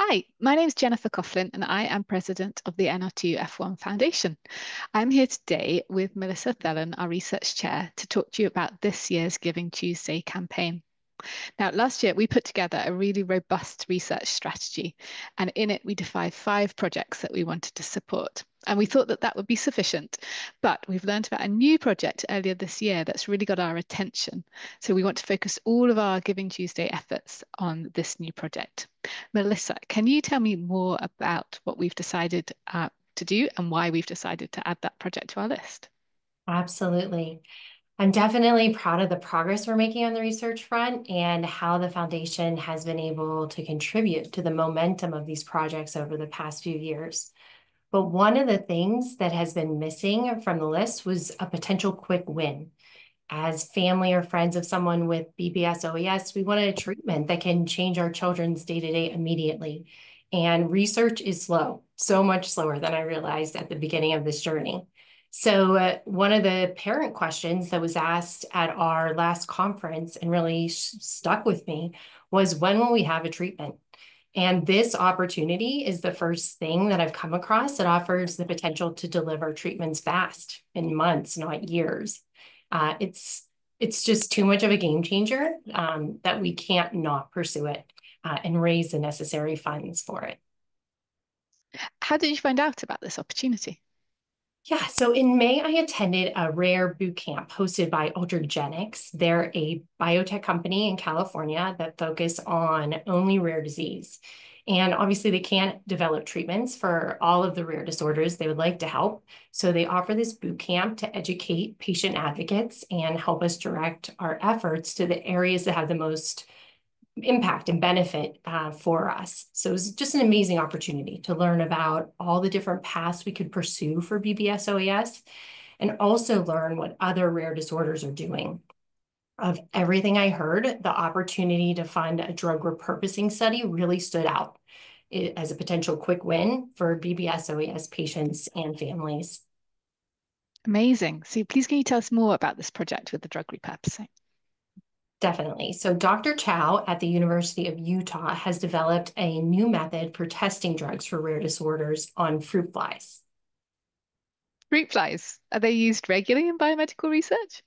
Hi, my name is Jennifer Coughlin, and I am president of the NR2F1 Foundation. I'm here today with Melissa Thelen, our research chair, to talk to you about this year's Giving Tuesday campaign. Now, last year we put together a really robust research strategy, and in it we defined 5 projects that we wanted to support. And we thought that that would be sufficient, but we've learned about a new project earlier this year that's really got our attention. So we want to focus all of our Giving Tuesday efforts on this new project. Melissa, can you tell me more about what we've decided to do and why we've decided to add that project to our list? Absolutely. I'm definitely proud of the progress we're making on the research front and how the foundation has been able to contribute to the momentum of these projects over the past few years. But one of the things that has been missing from the list was a potential quick win. As family or friends of someone with BBSOAS, we wanted a treatment that can change our children's day-to-day immediately. And research is slow, so much slower than I realized at the beginning of this journey. So one of the parent questions that was asked at our last conference and really stuck with me was, when will we have a treatment? And this opportunity is the first thing that I've come across that offers the potential to deliver treatments fast, in months, not years. It's just too much of a game changer that we can't not pursue it and raise the necessary funds for it. How did you find out about this opportunity? Yeah, so in May, I attended a rare boot camp hosted by Ultragenics. They're a biotech company in California that focus on only rare disease. And obviously, they can't develop treatments for all of the rare disorders they would like to help. So they offer this boot camp to educate patient advocates and help us direct our efforts to the areas that have the most impact and benefit for us. So it was just an amazing opportunity to learn about all the different paths we could pursue for BBSOAS and also learn what other rare disorders are doing. Of everything I heard, the opportunity to fund a drug repurposing study really stood out as a potential quick win for BBSOAS patients and families. Amazing. So please can you tell us more about this project with the drug repurposing? Definitely. So Dr. Chow at the University of Utah has developed a new method for testing drugs for rare disorders on fruit flies. Fruit flies, are they used regularly in biomedical research?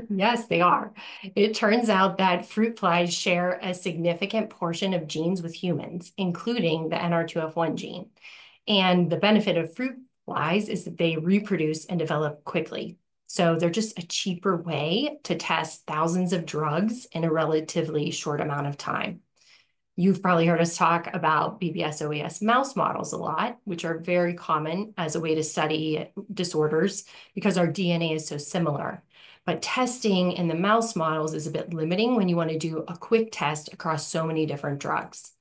Yes, they are. It turns out that fruit flies share a significant portion of genes with humans, including the NR2F1 gene. And the benefit of fruit flies is that they reproduce and develop quickly. So they're just a cheaper way to test thousands of drugs in a relatively short amount of time. You've probably heard us talk about BBSOAS mouse models a lot, which are very common as a way to study disorders because our DNA is so similar. But testing in the mouse models is a bit limiting when you want to do a quick test across so many different drugs.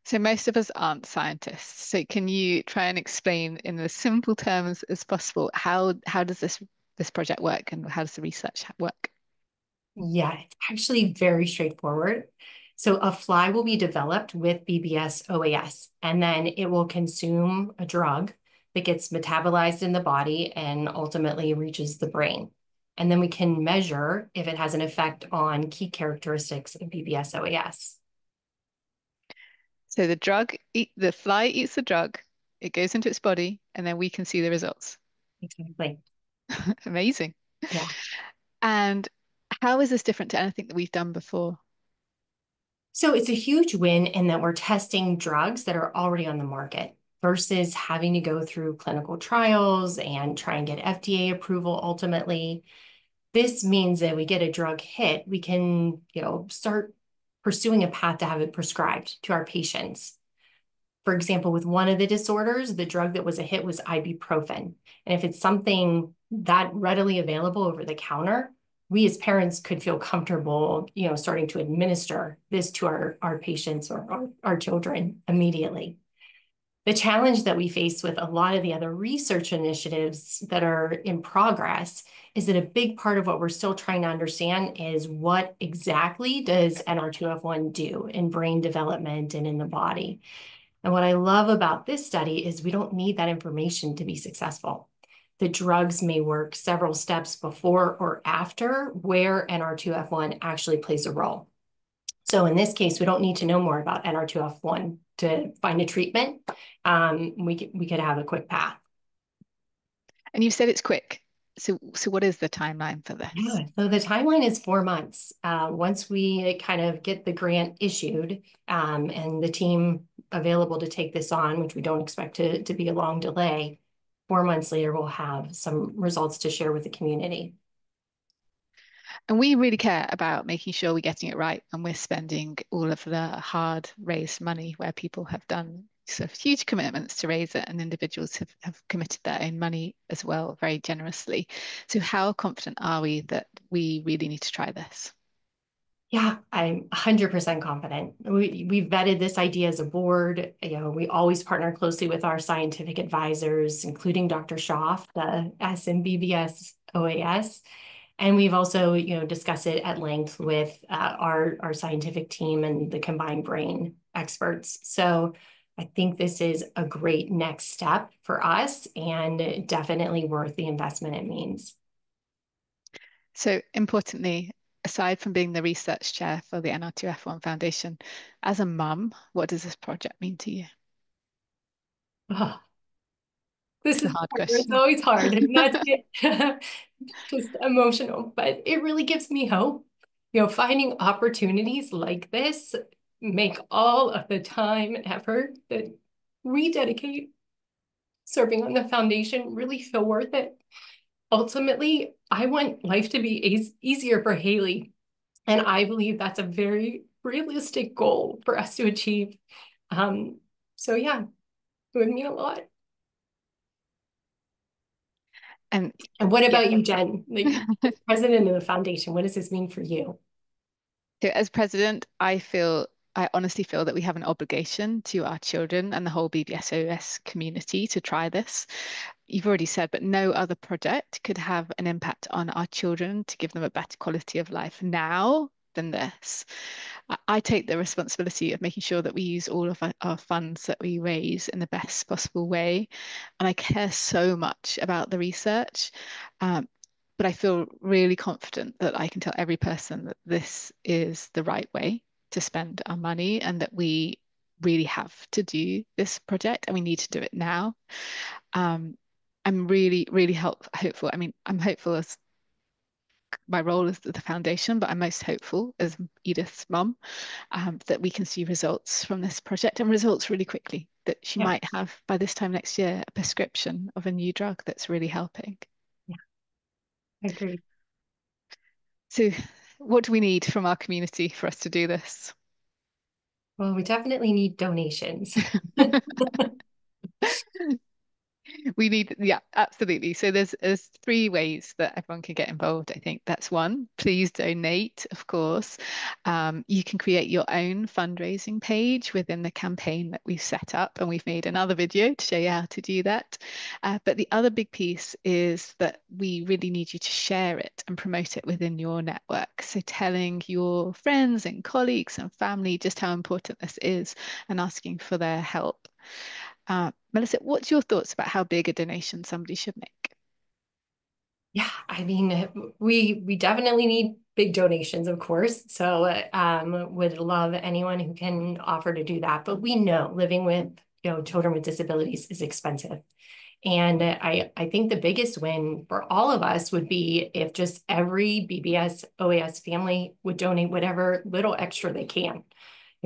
So most of us aren't scientists. So can you try and explain in as simple terms as possible how does this project work and how does the research work? Yeah, it's actually very straightforward. So a fly will be developed with BBSOAS, and then it will consume a drug that gets metabolized in the body and ultimately reaches the brain. And then we can measure if it has an effect on key characteristics of BBSOAS. So the fly eats the drug, it goes into its body, and then we can see the results. Exactly. Amazing. Yeah. And how is this different to anything that we've done before? So it's a huge win in that we're testing drugs that are already on the market versus having to go through clinical trials and try and get FDA approval ultimately. This means that we get a drug hit, we can, start pursuing a path to have it prescribed to our patients. For example, with one of the disorders, the drug that was a hit was ibuprofen. And if it's something that readily available over the counter, we as parents could feel comfortable, starting to administer this to our patients or our children immediately. The challenge that we face with a lot of the other research initiatives that are in progress is that a big part of what we're still trying to understand is what exactly does NR2F1 do in brain development and in the body. And what I love about this study is we don't need that information to be successful. The drugs may work several steps before or after where NR2F1 actually plays a role. So in this case, we don't need to know more about NR2F1 to find a treatment. We could have a quick path. And you said it's quick. So what is the timeline for this? Yeah, so the timeline is 4 months. Once we kind of get the grant issued and the team available to take this on, which we don't expect to be a long delay, 4 months later, we'll have some results to share with the community. And we really care about making sure we're getting it right and we're spending all of the hard raised money where people have done sort of huge commitments to raise it and individuals have committed their own money as well very generously. So how confident are we that we really need to try this? Yeah, I'm 100% confident. We vetted this idea as a board. We always partner closely with our scientific advisors, including Dr. Schaff, the S in BBSOAS. And we've also, discussed it at length with our scientific team and the combined brain experts. So I think this is a great next step for us and definitely worth the investment it means. So importantly, aside from being the research chair for the NR2F1 Foundation, as a mum, what does this project mean to you? Oh, this It's a is hard hard. It's question. always hard, and that's just emotional, but it really gives me hope. Finding opportunities like this make all of the time and effort that we dedicate serving on the foundation really feel worth it. Ultimately, I want life to be easier for Haley, and I believe that's a very realistic goal for us to achieve. Um, so yeah, it would mean a lot. And And what yeah. about you, Jen? Like, president of the foundation, what does this mean for you? So as president, I honestly feel that we have an obligation to our children and the whole BBSOS community to try this. You've already said, but no other project could have an impact on our children to give them a better quality of life now than this. I take the responsibility of making sure that we use all of our funds that we raise in the best possible way. And I care so much about the research. Um, but I feel really confident that I can tell every person that this is the right way to spend our money and that we really have to do this project and we need to do it now. Um, I'm really, really hopeful. I mean, I'm hopeful as my role as the foundation, but I'm most hopeful as Edith's mum that we can see results from this project and results really quickly. That she Yeah, might have by this time next year a prescription of a new drug that's really helping. yeah, I agree. So, what do we need from our community for us to do this? Well, we definitely need donations. We need, yeah, absolutely. So there's three ways that everyone can get involved. I think that's one. Please donate, of course. You can create your own fundraising page within the campaign that we've set up, and we've made another video to show you how to do that. But the other big piece is that we really need you to share it and promote it within your network. So telling your friends and colleagues and family just how important this is and asking for their help. Melissa, what's your thoughts about how big a donation somebody should make? Yeah, I mean, we definitely need big donations, of course. So would love anyone who can offer to do that. But we know living with, children with disabilities is expensive. And I think the biggest win for all of us would be if just every BBS OAS family would donate whatever little extra they can,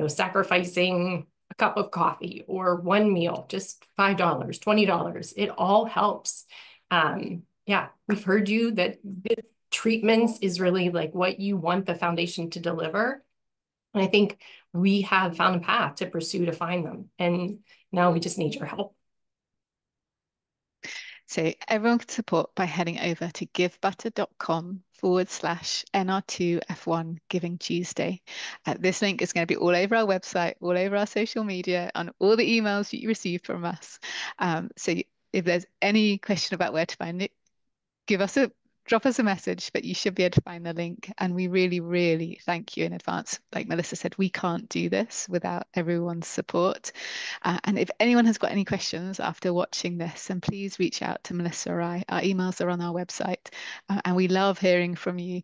sacrificing a cup of coffee or one meal, just $5, $20. It all helps. Yeah, we've heard you that the treatments is really like what you want the foundation to deliver. And I think we have found a path to pursue to find them. And now we just need your help. So everyone can support by heading over to givebutter.com/NR2F1 Giving Tuesday. This link is going to be all over our website, all over our social media, and all the emails that you receive from us. So if there's any question about where to find it, give us a drop us a message, but you should be able to find the link. And we really, really thank you in advance. Like Melissa said, we can't do this without everyone's support. And if anyone has got any questions after watching this, then please reach out to Melissa or I. Our emails are on our website, and we love hearing from you.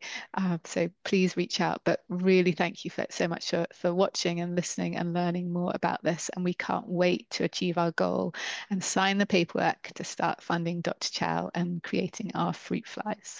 So please reach out. But really, thank you so much for watching and listening and learning more about this. And we can't wait to achieve our goal and sign the paperwork to start funding Dr. Chow and creating our fruit flies.